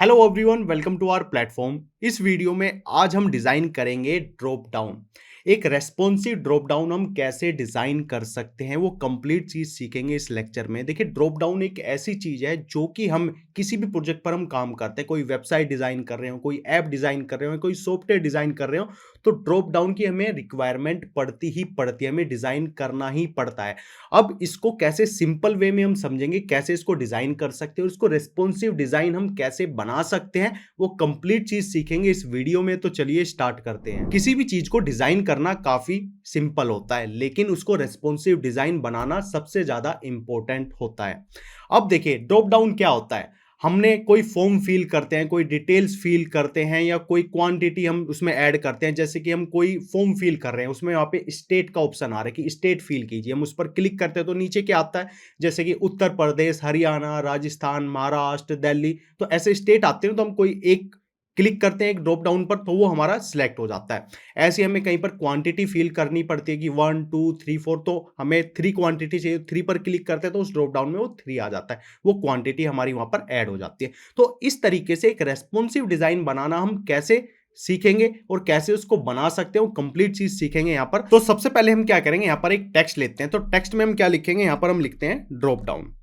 Hello everyone, welcome to our platform. इस video में आज हम डिजाइन करेंगे ड्रॉप डाउन। एक रेस्पॉन्सिव ड्रॉप डाउन हम कैसे डिजाइन कर सकते हैं वो कंप्लीट चीज सीखेंगे इस लेक्चर में। देखिए, ड्रॉप डाउन एक ऐसी चीज है जो कि हम किसी भी प्रोजेक्ट पर हम काम करते हैं, कोई वेबसाइट डिजाइन कर रहे हो, कोई ऐप डिजाइन कर रहे हो, कोई सॉफ्टवेयर डिजाइन कर रहे हो, तो ड्रॉप डाउन की हमें रिक्वायरमेंट पड़ती ही पड़ती है, हमें डिजाइन करना ही पड़ता है। अब इसको कैसे सिंपल वे में हम समझेंगे, कैसे इसको डिजाइन कर सकते हैं और इसको रेस्पॉन्सिव डिजाइन हम कैसे बना सकते हैं, वो कंप्लीट चीज सीखेंगे इस वीडियो में। तो चलिए स्टार्ट करते हैं। किसी भी चीज को डिजाइन करना काफी सिंपल होता है, लेकिन उसको रेस्पॉन्सिव डिजाइन बनाना सबसे ज्यादा इंपॉर्टेंट होता है। अब देखिए, ड्रॉप डाउन क्या होता है। हमने कोई फॉर्म फिल करते हैं, कोई डिटेल्स फिल करते हैं, या कोई क्वांटिटी हम उसमें ऐड करते हैं। जैसे कि हम कोई फॉर्म फिल कर रहे हैं, उसमें वहां पे स्टेट का ऑप्शन आ रहा है कि स्टेट फिल कीजिए। हम उस पर क्लिक करते हैं तो नीचे क्या आता है, जैसे कि उत्तर प्रदेश, हरियाणा, राजस्थान, महाराष्ट्र, दिल्ली, तो ऐसे स्टेट आते हैं। तो हम कोई एक क्लिक करते हैं एक ड्रॉप डाउन पर, तो वो हमारा सिलेक्ट हो जाता है। ऐसे हमें कहीं पर क्वांटिटी फिल करनी पड़ती है कि 1 2 3 4, तो हमें 3 क्वांटिटी चाहिए, 3 पर क्लिक करते हैं तो उस ड्रॉप डाउन में वो 3 आ जाता है, वो क्वांटिटी हमारी वहां पर ऐड हो जाती है। तो इस तरीके से एक रेस्पॉन्सिव डिजाइन बनाना हम कैसे सीखेंगे और कैसे उसको बना सकते हैं, वो कंप्लीट चीज सीखेंगे यहाँ पर। तो सबसे पहले हम क्या करेंगे, यहाँ पर एक टेक्स्ट लेते हैं। तो टेक्स्ट में हम क्या लिखेंगे, यहाँ पर हम लिखते हैं ड्रॉप डाउन,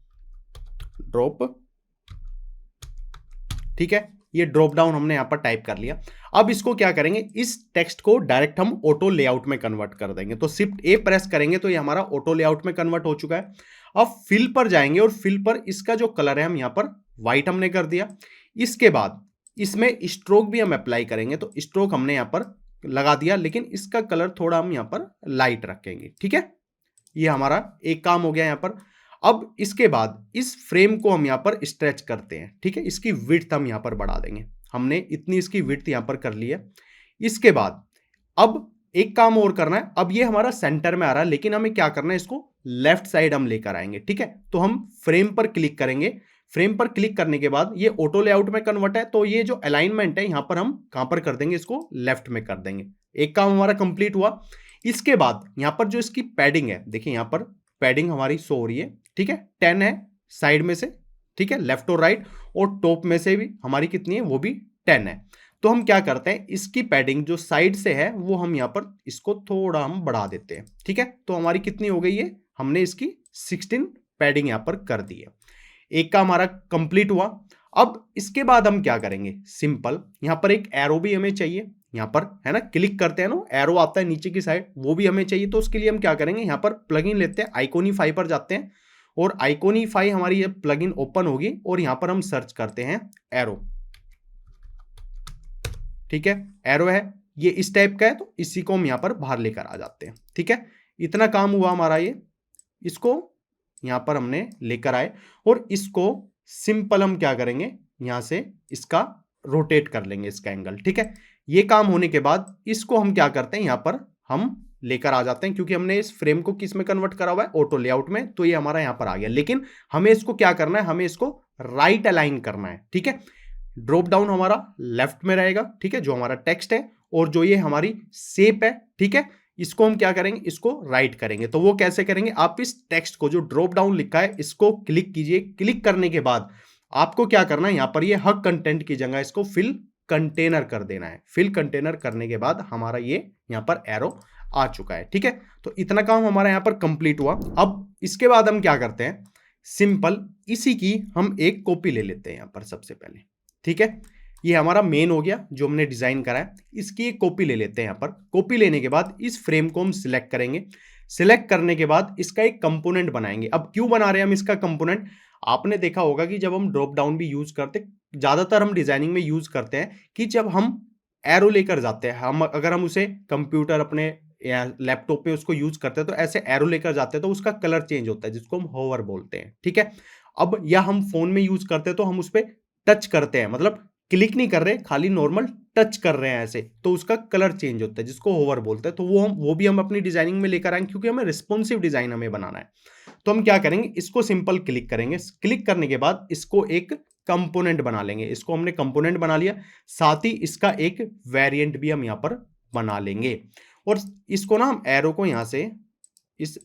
ड्रॉप, ठीक है। ये ड्रॉप डाउन हमने यहां पर टाइप कर लिया। अब इसको क्या करेंगे, इस टेक्स्ट को डायरेक्ट हम ऑटो लेआउट में कन्वर्ट कर देंगे। तो शिफ्ट ए प्रेस करेंगे तो ये हमारा ऑटो लेआउट में कन्वर्ट हो चुका है। अब फिल पर जाएंगे और फिल पर इसका जो कलर है हम यहां पर व्हाइट हमने कर दिया। इसके बाद इसमें स्ट्रोक भी हम अप्लाई करेंगे, तो स्ट्रोक हमने यहां पर लगा दिया, लेकिन इसका कलर थोड़ा हम यहां पर लाइट रखेंगे, ठीक है। ये हमारा एक काम हो गया यहां पर। अब इसके बाद इस फ्रेम को हम यहां पर स्ट्रेच करते हैं, ठीक है। इसकी विड्थ हम यहां पर बढ़ा देंगे। हमने इतनी इसकी विड्थ यहां पर कर ली है। इसके बाद अब एक काम और करना है। अब ये हमारा सेंटर में आ रहा है, लेकिन हमें क्या करना है, इसको लेफ्ट साइड हम लेकर आएंगे, ठीक है। तो हम फ्रेम पर क्लिक करेंगे। फ्रेम पर क्लिक करने के बाद ये ऑटो लेआउट में कन्वर्ट है, तो ये जो अलाइनमेंट है यहां पर हम कहां पर कर देंगे, इसको लेफ्ट में कर देंगे। एक काम हमारा कंप्लीट हुआ। इसके बाद यहां पर जो इसकी पैडिंग है, देखिए यहां पर पैडिंग हमारी शो हो रही है, ठीक है। 10 है साइड में से, ठीक है, लेफ्ट और राइट, और टॉप में से भी हमारी कितनी है, वो भी 10 है। तो हम क्या करते हैं, इसकी पैडिंग जो साइड से है वो हम यहां पर इसको थोड़ा हम बढ़ा देते हैं, ठीक है। तो हमारी कितनी हो गई है, हमने इसकी 16 पैडिंग यहां पर कर दी है। एक का हमारा कंप्लीट हुआ। अब इसके बाद हम क्या करेंगे, सिंपल यहां पर एक एरो भी हमें चाहिए। यहां पर है ना, क्लिक करते हैं ना, एरो आता है नीचे की साइड, वो भी हमें चाहिए। तो उसके लिए हम क्या करेंगे, यहां पर प्लगइन लेते हैं, आइकोनिफाई पर जाते हैं, और आइकोनिफाई हमारी ये प्लगइन ओपन होगी, और यहां पर हम सर्च करते हैं एरो, ठीक है। एरो है, ये इस टाइप का है, तो इसी को हम यहां पर बाहर लेकर आ जाते हैं, ठीक है। इतना काम हुआ हमारा ये। इसको यहां पर हमने लेकर आए, और इसको सिंपल हम क्या करेंगे, यहां से इसका रोटेट कर लेंगे, इसका एंगल, ठीक है। ये काम होने के बाद इसको हम क्या करते हैं, यहां पर हम लेकर आ जाते हैं, क्योंकि हमने इस फ्रेम को किस में कन्वर्ट करा हुआ है, ऑटो लेआउट में, तो ये हमारा यहां पर आ गया। लेकिन हमें इसको क्या करना है, हमें इसको राइट अलाइन करना है, ठीक है। ड्रॉप डाउन हमारा लेफ्ट में रहेगा, ठीक है, जो हमारा टेक्स्ट है, और जो ये हमारी शेप है, ठीक है, इसको हम क्या करेंगे, इसको राइट करेंगे। तो वो कैसे करेंगे, आप इस टेक्स्ट को जो ड्रॉप डाउन लिखा है इसको क्लिक कीजिए। क्लिक करने के बाद आपको क्या करना है, यहां पर ये हग कंटेंट की जगह इसको फिल कंटेनर कर देना है। फिल कंटेनर करने के बाद हमारा ये यहां पर एरो आ चुका है, ठीक है। तो इतना काम हमारा यहां पर कंप्लीट हुआ। अब इसके बाद हम क्या करते हैं, सिंपल इसी की हम एक कॉपी ले लेते हैं यहां पर सबसे पहले, ठीक है। ये हमारा मेन हो गया जो हमने डिजाइन करा है। इसकी एक कॉपी ले लेते हैं। यहां पर कॉपी लेने के बाद इस फ्रेम को हम सिलेक्ट करेंगे। सिलेक्ट करने के बाद इसका एक कंपोनेंट बनाएंगे। अब क्यों बना रहे हैं हम इसका कंपोनेंट, आपने देखा होगा कि जब हम ड्रॉप डाउन भी यूज करते, ज्यादातर हम डिजाइनिंग में यूज करते हैं कि जब हम एरो लेकर जाते हैं, हम अगर हम उसे कंप्यूटर अपने या लैपटॉप पे उसको यूज करते हैं, तो ऐसे एरो लेकर जाते हैं तो उसका कलर चेंज होता है, जिसको हम होवर बोलते हैं, ठीक है। अब या हम फोन में यूज करते हैं तो हम उस पर टच करते हैं, मतलब क्लिक नहीं कर रहे, खाली नॉर्मल टच कर रहे हैं ऐसे, तो उसका कलर चेंज होता है, जिसको होवर बोलते हैं। तो वो भी हम अपनी डिजाइनिंग में लेकर आएंगे, क्योंकि हमें रिस्पॉन्सिव डिजाइन हमें बनाना है। तो हम क्या करेंगे, इसको सिंपल क्लिक करेंगे। क्लिक करने के बाद इसको एक कंपोनेंट बना लेंगे। इसको हमने कंपोनेंट बना लिया, साथ ही इसका एक वेरिएंट भी हम यहां पर बना लेंगे। और इसको ना हम एरो को यहां से, इस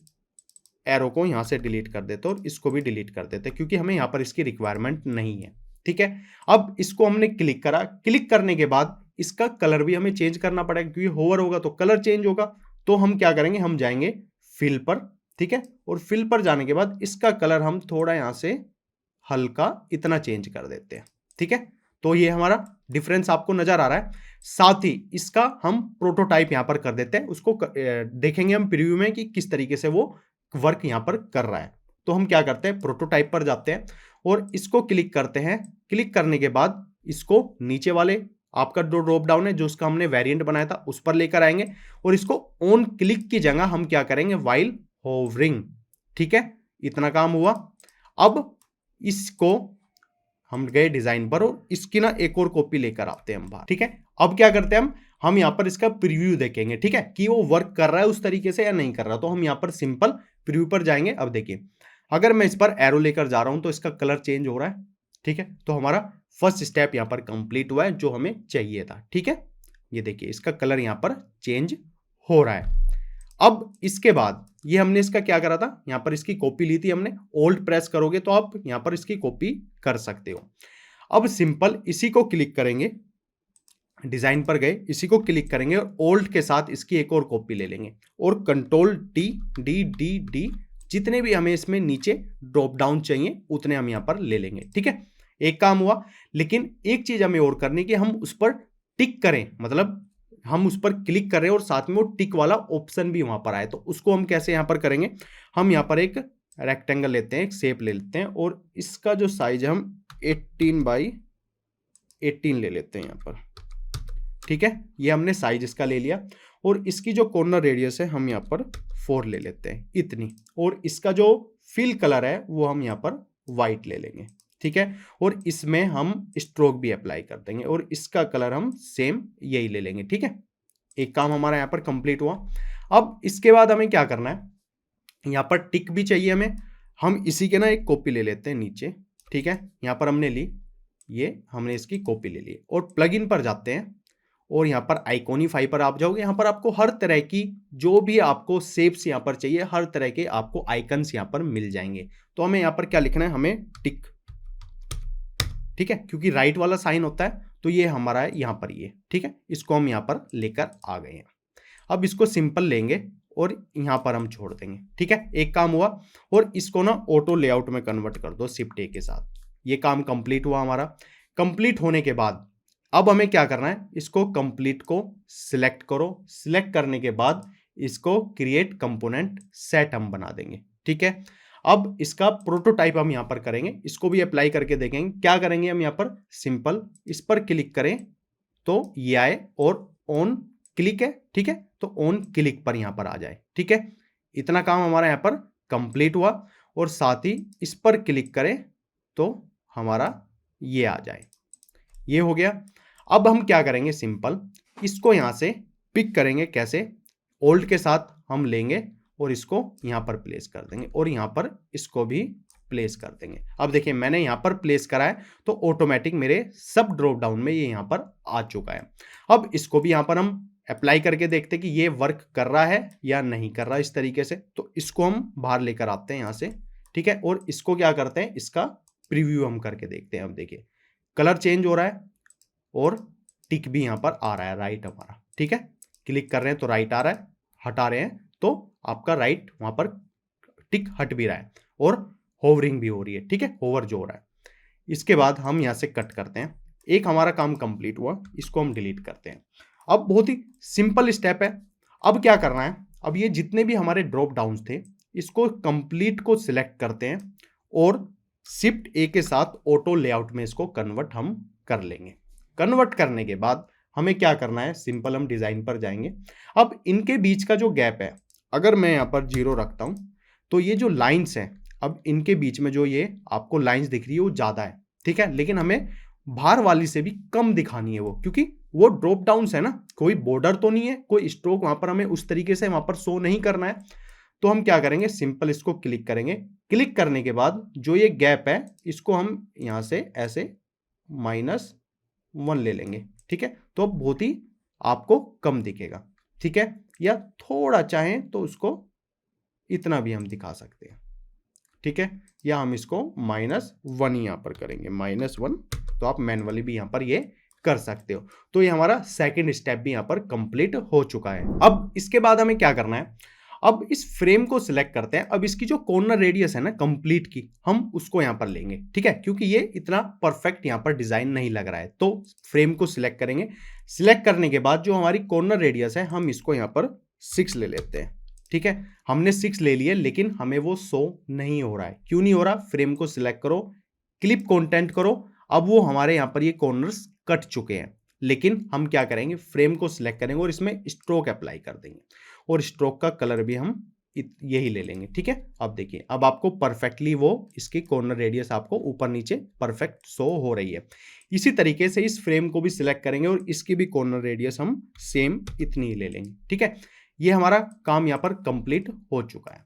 एरो को यहां से डिलीट कर देते और इसको भी डिलीट कर देते, क्योंकि हमें यहां पर इसकी रिक्वायरमेंट नहीं है, ठीक है। अब इसको हमने क्लिक करा, क्लिक करने के बाद इसका कलर भी हमें चेंज करना पड़ेगा, क्योंकि होवर होगा तो कलर चेंज होगा। तो हम क्या करेंगे, हम जाएंगे फिल पर, ठीक है, और फिल पर जाने के बाद इसका कलर हम थोड़ा यहां से हल्का इतना चेंज कर देते हैं, ठीक है। तो ये हमारा डिफरेंस आपको नजर आ रहा है। साथ ही इसका हम प्रोटोटाइप यहां पर कर देते हैं, उसको देखेंगे हम प्रीव्यू में कि किस तरीके से वो वर्क यहां पर कर रहा है। तो हम क्या करते हैं, प्रोटोटाइप पर जाते हैं और इसको क्लिक करते हैं। क्लिक करने के बाद इसको नीचे वाले आपका जो ड्रॉप डाउन है, जो उसका हमने वेरिएंट बनाया था, उस पर लेकर आएंगे और इसको ऑन क्लिक की जगह हम क्या करेंगे, व्हाइल होवरिंग, ठीक है। इतना काम हुआ। अब इसको हम गए डिजाइन पर और इसकी ना एक और कॉपी लेकर आते हैं हम बाहर, ठीक है। अब क्या करते हैं, हम यहां पर इसका प्रीव्यू देखेंगे, ठीक है, कि वो वर्क कर रहा है उस तरीके से या नहीं कर रहा। तो हम यहां पर सिंपल प्रीव्यू पर जाएंगे। अब देखिए, अगर मैं इस पर एरो लेकर जा रहा हूं तो इसका कलर चेंज हो रहा है, ठीक है। तो हमारा फर्स्ट स्टेप यहां पर कंप्लीट हुआ है जो हमें चाहिए था, ठीक है। ये देखिए, इसका कलर यहां पर चेंज हो रहा है। अब इसके बाद ये हमने इसका क्या करा था, यहां पर इसकी कॉपी ली थी हमने, ओल्ड प्रेस करोगे तो आप यहां पर इसकी कॉपी कर सकते हो। अब सिंपल इसी को क्लिक करेंगे, डिजाइन पर गए, इसी को क्लिक करेंगे और ओल्ड के साथ इसकी एक और कॉपी ले लेंगे और control D D D D, जितने भी हमें इसमें नीचे ड्रॉप डाउन चाहिए उतने हम यहां पर ले लेंगे, ठीक है। एक काम हुआ, लेकिन एक चीज हमें और करनी कि हम उस पर टिक करें, मतलब हम उस पर क्लिक करें और साथ में वो टिक वाला ऑप्शन भी वहां पर आए। तो उसको हम कैसे यहां पर करेंगे, हम यहां पर एक रेक्टेंगल लेते हैं, एक शेप ले लेते हैं और इसका जो साइज है हम 18 बाई 18 ले लेते हैं यहां पर, ठीक है। ये हमने साइज इसका ले लिया और इसकी जो कॉर्नर रेडियस है हम यहाँ पर 4 ले लेते हैं, इतनी। और इसका जो फिल कलर है वो हम यहाँ पर वाइट ले लेंगे, ठीक है। और इसमें हम स्ट्रोक भी अप्लाई कर देंगे और इसका कलर हम सेम यही ले लेंगे, ठीक है। एक काम हमारा यहाँ पर कंप्लीट हुआ। अब इसके बाद हमें क्या करना है, यहाँ पर टिक भी चाहिए हमें। हम इसी के ना एक कॉपी ले लेते हैं नीचे, ठीक है। यहाँ पर हमने ली, ये हमने इसकी कॉपी ले ली और प्लगइन पर जाते हैं और यहाँ पर आइकॉनिफाई पर आप जाओगे। यहाँ पर आपको हर तरह की जो भी आपको शेप्स यहाँ पर चाहिए, हर तरह के आपको आइकन्स यहाँ पर मिल जाएंगे। तो हमें यहाँ पर क्या लिखना है, हमें टिक, ठीक है, क्योंकि राइट वाला साइन होता है। तो ये हमारा है यहाँ पर, ये ठीक है। इसको हम यहाँ पर लेकर आ गए हैं। अब इसको सिंपल लेंगे और यहाँ पर हम छोड़ देंगे, ठीक है। एक काम हुआ और इसको ना ऑटो लेआउट में कन्वर्ट कर दो शिफ्ट ए के साथ। ये काम कंप्लीट हुआ हमारा। कंप्लीट होने के बाद अब हमें क्या करना है, इसको कंप्लीट को सिलेक्ट करो। सिलेक्ट करने के बाद इसको क्रिएट कंपोनेंट सेट हम बना देंगे, ठीक है। अब इसका प्रोटोटाइप हम यहां पर करेंगे, इसको भी अप्लाई करके देखेंगे। क्या करेंगे हम यहाँ पर, सिंपल इस पर क्लिक करें तो ये आए और ऑन क्लिक है, ठीक है। तो ऑन क्लिक पर यहां पर आ जाए, ठीक है। इतना काम हमारा यहाँ पर कंप्लीट हुआ और साथ ही इस पर क्लिक करें तो हमारा ये आ जाए, ये हो गया। अब हम क्या करेंगे, सिंपल इसको यहां से पिक करेंगे। कैसे, ओल्ड के साथ हम लेंगे और इसको यहां पर प्लेस कर देंगे और यहां पर इसको भी प्लेस कर देंगे। अब देखिए, मैंने यहां पर प्लेस करा है तो ऑटोमेटिक मेरे सब ड्रॉप डाउन में ये यहां पर आ चुका है। अब इसको भी यहां पर हम अप्लाई करके देखते हैं कि ये वर्क कर रहा है या नहीं कर रहा इस तरीके से। तो इसको हम बाहर लेकर आते हैं यहां से, ठीक है। और इसको क्या करते हैं, इसका प्रीव्यू हम करके देखते हैं। अब देखिए, कलर चेंज हो रहा है और टिक भी यहां पर आ रहा है राइट हमारा, ठीक है। क्लिक कर रहे हैं तो राइट आ रहा है, हटा रहे हैं तो आपका राइट वहां पर टिक हट भी रहा है और होवरिंग भी हो रही है, ठीक है, होवर जो हो रहा है। इसके बाद हम यहां से कट करते हैं। एक हमारा काम कंप्लीट हुआ, इसको हम डिलीट करते हैं। अब बहुत ही सिंपल स्टेप है। अब क्या करना है, अब ये जितने भी हमारे ड्रॉप डाउन थे इसको कंप्लीट को सिलेक्ट करते हैं और शिफ्ट ए के साथ ऑटो लेआउट में इसको कन्वर्ट हम कर लेंगे। कन्वर्ट करने के बाद हमें क्या करना है, सिंपल हम डिजाइन पर जाएंगे। अब इनके बीच का जो गैप है, अगर मैं यहां पर 0 रखता हूं तो ये जो लाइंस हैं, अब इनके बीच में जो ये आपको लाइंस दिख रही है वो ज्यादा है, ठीक है। लेकिन हमें बाहर वाली से भी कम दिखानी है वो, क्योंकि वो ड्रॉप डाउन्स है ना, कोई बॉर्डर तो नहीं है, कोई स्ट्रोक वहां पर हमें उस तरीके से वहां पर शो नहीं करना है। तो हम क्या करेंगे, सिंपल इसको क्लिक करेंगे। क्लिक करने के बाद जो ये गैप है इसको हम यहां से ऐसे -1 ले लेंगे, ठीक है। तो बहुत ही आपको कम दिखेगा, ठीक है। या थोड़ा चाहें तो उसको इतना भी हम दिखा सकते हैं, ठीक है, या हम इसको -1 यहाँ पर करेंगे, -1। तो आप मैनुअली भी यहाँ पर ये कर सकते हो। तो ये हमारा सेकंड स्टेप भी यहाँ पर कंप्लीट हो चुका है। अब इसके बाद हमें क्या करना है, अब इस फ्रेम को सिलेक्ट करते हैं। अब इसकी जो कॉर्नर रेडियस है ना कंप्लीट की, हम उसको यहाँ पर लेंगे, ठीक है, क्योंकि ये इतना परफेक्ट यहाँ पर डिजाइन नहीं लग रहा है। तो फ्रेम को सिलेक्ट करेंगे। सिलेक्ट करने के बाद जो हमारी कॉर्नर रेडियस है, हम इसको यहाँ पर 6 ले लेते हैं, ठीक है। हमने 6 ले लिए, लेकिन हमें वो शो नहीं हो रहा है। क्यों नहीं हो रहा? फ्रेम को सिलेक्ट करो, क्लिप कंटेंट करो। अब वो हमारे यहाँ पर ये कॉर्नर्स कट चुके हैं, लेकिन हम क्या करेंगे, फ्रेम को सिलेक्ट करेंगे और इसमें स्ट्रोक अप्लाई कर देंगे, और स्ट्रोक का कलर भी हम यही ले लेंगे, ठीक है। अब देखिए, अब आपको परफेक्टली वो इसकी कॉर्नर रेडियस आपको ऊपर नीचे परफेक्ट शो हो रही है। इसी तरीके से इस फ्रेम को भी सिलेक्ट करेंगे और इसकी भी कॉर्नर रेडियस हम सेम इतनी ही ले लेंगे, ठीक है। ये हमारा काम यहाँ पर कंप्लीट हो चुका है।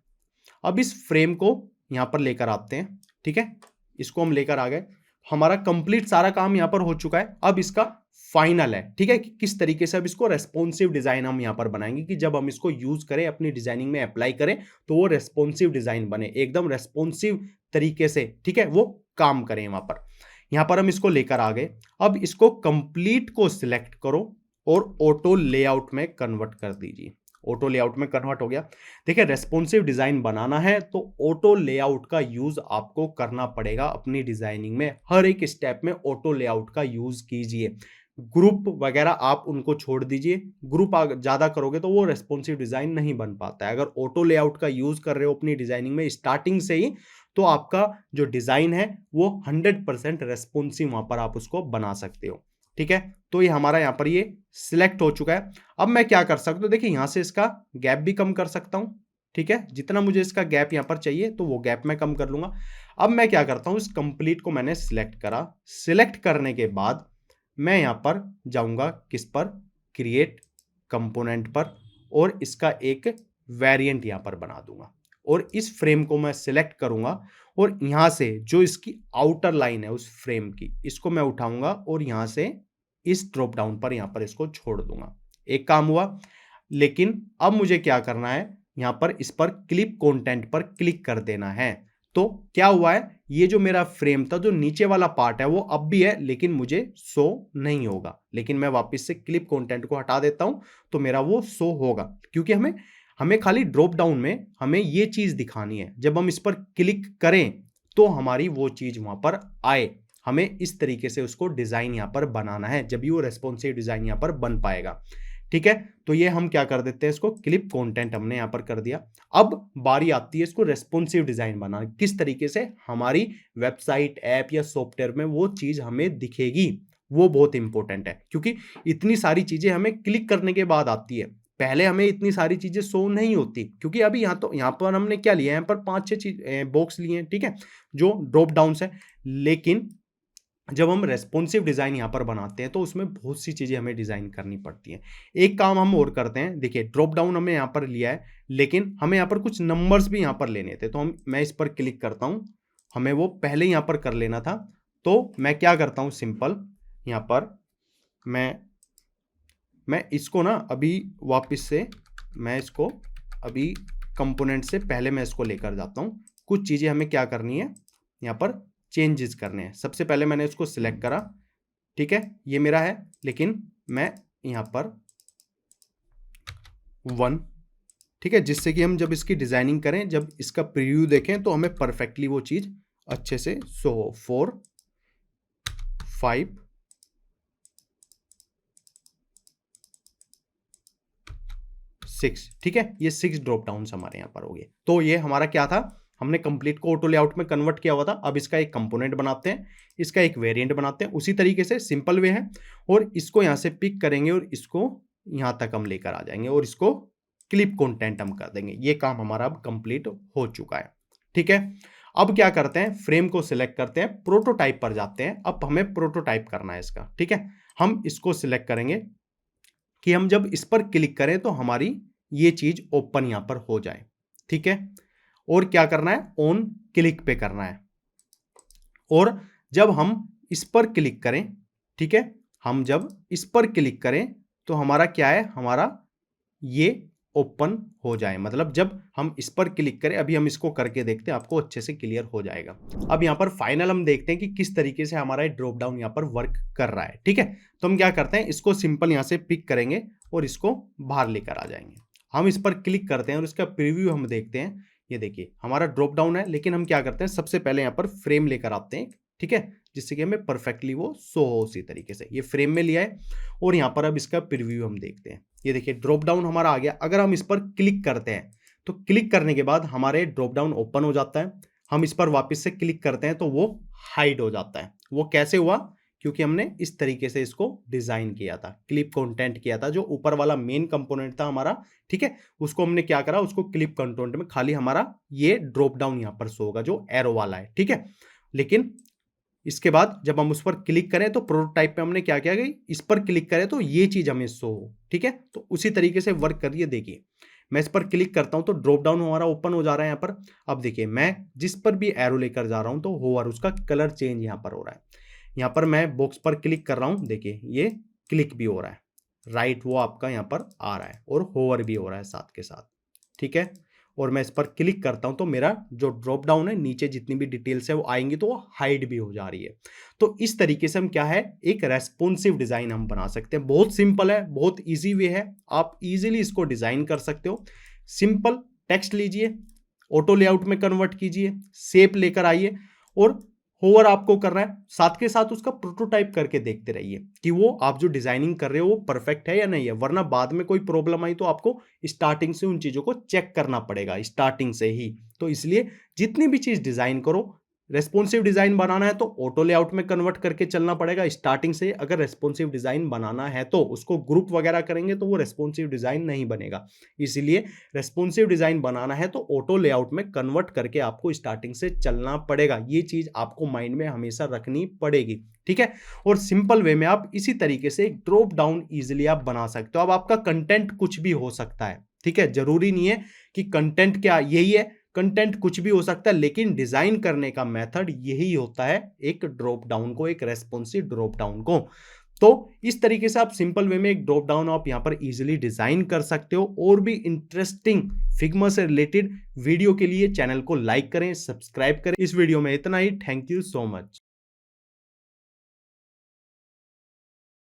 अब इस फ्रेम को यहाँ पर लेकर आते हैं, ठीक है। इसको हम लेकर आ गए, हमारा कंप्लीट सारा काम यहाँ पर हो चुका है। अब इसका फाइनल है, ठीक है, कि किस तरीके से अब इसको रेस्पॉन्सिव डिजाइन हम यहाँ पर बनाएंगे, कि जब हम इसको यूज करें, अपनी डिजाइनिंग में अप्लाई करें, तो वो रेस्पॉन्सिव डिजाइन बने, एकदम रेस्पॉन्सिव तरीके से, ठीक है, वो काम करें वहां पर। यहाँ पर हम इसको लेकर आ गए। अब इसको कंप्लीट को सिलेक्ट करो और ऑटो लेआउट में कन्वर्ट कर दीजिए। ऑटो लेआउट में कन्वर्ट हो गया। देखिए, रेस्पॉन्सिव डिजाइन बनाना है तो ऑटो लेआउट का यूज आपको करना पड़ेगा अपनी डिजाइनिंग में। हर एक स्टेप में ऑटो लेआउट का यूज कीजिए। ग्रुप वगैरह आप उनको छोड़ दीजिए। ग्रुप ज्यादा करोगे तो वो रेस्पॉन्सिव डिजाइन नहीं बन पाता है। अगर ऑटो लेआउट का यूज कर रहे हो अपनी डिजाइनिंग में स्टार्टिंग से ही, तो आपका जो डिजाइन है वो 100% रेस्पॉन्सिव वहां पर आप उसको बना सकते हो, ठीक है। तो ये हमारा यहाँ पर ये सिलेक्ट हो चुका है। अब मैं क्या कर सकता हूँ, देखिए यहां से इसका गैप भी कम कर सकता हूं, ठीक है। जितना मुझे इसका गैप यहाँ पर चाहिए तो वो गैप मैं कम कर लूंगा। अब मैं क्या करता हूं, इस कंप्लीट को मैंने सिलेक्ट करा। सिलेक्ट करने के बाद मैं यहाँ पर जाऊंगा किस पर, क्रिएट कंपोनेंट पर, और इसका एक वेरिएंट यहाँ पर बना दूंगा। और इस फ्रेम को मैं सिलेक्ट करूंगा और यहां से जो इसकी आउटर लाइन है उस फ्रेम की, इसको मैं उठाऊंगा और यहां से इस ड्रॉप डाउन पर यहां पर इसको छोड़ दूंगा। एक काम हुआ। लेकिन अब मुझे क्या करना है, यहां पर इस पर क्लिप कंटेंट पर क्लिक कर देना है। तो क्या हुआ है, ये जो मेरा फ्रेम था, जो नीचे वाला पार्ट है वो अब भी है, लेकिन मुझे शो नहीं होगा। लेकिन मैं वापस से क्लिप कंटेंट को हटा देता हूं तो मेरा वो शो होगा, क्योंकि हमें खाली ड्रॉप डाउन में हमें ये चीज दिखानी है। जब हम इस पर क्लिक करें तो हमारी वो चीज वहां पर आए। हमें इस तरीके से उसको डिजाइन यहां पर बनाना है, जब भी वो रेस्पॉन्सिव डिजाइन यहां पर बन पाएगा, ठीक है। तो ये हम क्या कर देते हैं, इसको क्लिप कंटेंट हमने यहां पर कर दिया। अब बारी आती है इसको रेस्पॉन्सिव डिजाइन बनाना, किस तरीके से हमारी वेबसाइट, ऐप या सॉफ्टवेयर में वो चीज हमें दिखेगी। वो बहुत इंपॉर्टेंट है, क्योंकि इतनी सारी चीजें हमें क्लिक करने के बाद आती है। पहले हमें इतनी सारी चीजें शो नहीं होती, क्योंकि अभी यहाँ पर हमने क्या लिया है, यहाँ पर 5-6 चीज बॉक्स लिए हैं, ठीक है, जो ड्रॉप डाउन है। लेकिन जब हम रेस्पॉन्सिव डिजाइन यहाँ पर बनाते हैं तो उसमें बहुत सी चीजें हमें डिजाइन करनी पड़ती हैं। एक काम हम और करते हैं, देखिए ड्रॉप डाउन हमने यहाँ पर लिया है, लेकिन हमें यहाँ पर कुछ नंबर्स भी यहाँ पर लेने थे। तो मैं इस पर क्लिक करता हूँ, हमें वो पहले यहाँ पर कर लेना था। तो मैं क्या करता हूँ, सिंपल यहाँ पर मैं इसको ना अभी वापस से, मैं इसको अभी कंपोनेंट से पहले मैं इसको लेकर जाता हूँ। कुछ चीजें हमें क्या करनी है, यहाँ पर चेंजेस करने हैं। सबसे पहले मैंने इसको सिलेक्ट करा, ठीक है, ये मेरा है, लेकिन मैं यहाँ पर 1, ठीक है, जिससे कि हम जब इसकी डिजाइनिंग करें, जब इसका प्रीव्यू देखें तो हमें परफेक्टली वो चीज अच्छे से शो हो। 4, 5, 6, ठीक है, ये 6 ड्रॉप डाउन हमारे यहाँ पर हो गए। तो ये हमारा क्या था, हमने कंप्लीट को ऑटो लेआउट में कन्वर्ट किया हुआ था। अब इसका एक कंपोनेंट बनाते हैं, इसका एक वेरिएंट बनाते हैं। उसी तरीके से सिंपल वे है, और इसको यहां से पिक करेंगे और इसको यहां तक हम लेकर आ जाएंगे और इसको क्लिप कंटेंट हम कर देंगे। ये काम हमारा अब कंप्लीट हो चुका है, ठीक है। अब क्या करते हैं, फ्रेम को सिलेक्ट करते हैं, प्रोटोटाइप पर जाते हैं। अब हमें प्रोटोटाइप करना है इसका, ठीक है। हम इसको सिलेक्ट करेंगे कि हम जब इस पर क्लिक करें तो हमारी ये चीज ओपन यहां पर हो जाए, ठीक है। और क्या करना है, ऑन क्लिक पे करना है। और जब हम इस पर क्लिक करें, ठीक है, हम जब इस पर क्लिक करें तो हमारा क्या है, हमारा ये ओपन हो जाए, मतलब जब हम इस पर क्लिक करें, अभी हम इसको करके देखते हैं, आपको अच्छे से क्लियर हो जाएगा। अब यहाँ पर फाइनल हम देखते हैं कि किस तरीके से हमारा ड्रॉप डाउन यहाँ पर वर्क कर रहा है। ठीक है, तो हम क्या करते हैं, इसको सिंपल यहाँ से पिक करेंगे और इसको बाहर लेकर आ जाएंगे। हम इस पर क्लिक करते हैं और इसका प्रीव्यू हम देखते हैं। ये देखिए हमारा ड्रॉप डाउन है, लेकिन हम क्या करते हैं, सबसे पहले यहाँ पर फ्रेम लेकर आते हैं। ठीक है, जिससे कि हमें परफेक्टली वो शो हो उसी तरीके से। ये फ्रेम में लिया है और यहाँ पर अब इसका प्रीव्यू हम देखते हैं। ये देखिए ड्रॉप डाउन हमारा आ गया। अगर हम इस पर क्लिक करते हैं तो क्लिक करने के बाद हमारे ड्रॉप डाउन ओपन हो जाता है। हम इस पर वापस से क्लिक करते हैं तो वो हाइड हो जाता है। वो कैसे हुआ, क्योंकि हमने इस तरीके से इसको डिजाइन किया था, क्लिप कंटेंट किया था। जो ऊपर वाला मेन कंपोनेंट था हमारा, ठीक है, उसको हमने क्या करा, उसको क्लिप कंटेंट में खाली हमारा ये ड्रॉप डाउन यहाँ पर शो होगा जो एरो वाला है। ठीक है, लेकिन इसके बाद जब हम उस पर क्लिक करें तो प्रोटोटाइप पे हमने क्या किया कि इस पर क्लिक करें तो ये चीज हमें शो हो। ठीक है, तो उसी तरीके से वर्क करिए। देखिए मैं इस पर क्लिक करता हूं तो ड्रॉप डाउन हमारा ओपन हो जा रहा है यहाँ पर। अब देखिए मैं जिस पर भी एरो लेकर जा रहा हूं तो होवर उसका कलर चेंज यहाँ पर हो रहा है। यहाँ पर मैं बॉक्स पर क्लिक कर रहा हूं, देखिए ये क्लिक भी हो रहा है, राइट वो आपका यहाँ पर आ रहा है और होवर भी हो रहा है साथ के साथ। ठीक है, और मैं इस पर क्लिक करता हूं तो मेरा जो ड्रॉप डाउन है नीचे जितनी भी डिटेल्स है वो आएंगी तो वो हाइड भी हो जा रही है। तो इस तरीके से हम क्या है, एक रेस्पॉन्सिव डिजाइन हम बना सकते हैं। बहुत सिंपल है, बहुत इजी वे है, आप इजीली इसको डिजाइन कर सकते हो। सिंपल टेक्स्ट लीजिए, ऑटो लेआउट में कन्वर्ट कीजिए, शेप लेकर आइए और होवर आपको करना है। साथ के साथ उसका प्रोटोटाइप करके देखते रहिए कि वो आप जो डिजाइनिंग कर रहे हो वो परफेक्ट है या नहीं है, वरना बाद में कोई प्रॉब्लम आई तो आपको स्टार्टिंग से उन चीजों को चेक करना पड़ेगा स्टार्टिंग से ही। तो इसलिए जितनी भी चीज डिजाइन करो, रेस्पॉन्सिव डिजाइन बनाना है तो ऑटो लेआउट में कन्वर्ट करके चलना पड़ेगा स्टार्टिंग से। अगर रेस्पॉन्सिव डिजाइन बनाना है तो उसको ग्रुप वगैरह करेंगे तो वो रेस्पॉन्सिव डिजाइन नहीं बनेगा। इसलिए रेस्पॉन्सिव डिजाइन बनाना है तो ऑटो लेआउट में कन्वर्ट करके आपको स्टार्टिंग से चलना पड़ेगा। ये चीज आपको माइंड में हमेशा रखनी पड़ेगी। ठीक है, और सिंपल वे में आप इसी तरीके से एक ड्रॉप डाउन इजिली आप बना सकते हो। अब आपका कंटेंट कुछ भी हो सकता है, ठीक है, जरूरी नहीं है कि कंटेंट क्या यही है, कंटेंट कुछ भी हो सकता है, लेकिन डिजाइन करने का मेथड यही होता है, एक ड्रॉप डाउन को, एक रेस्पॉन्सिव ड्रॉप डाउन को। तो इस तरीके से आप सिंपल वे में एक ड्रॉप डाउन आप यहां पर इजीली डिजाइन कर सकते हो। और भी इंटरेस्टिंग फिग्मा से रिलेटेड वीडियो के लिए चैनल को लाइक करें, सब्सक्राइब करें। इस वीडियो में इतना ही। Thank you so much.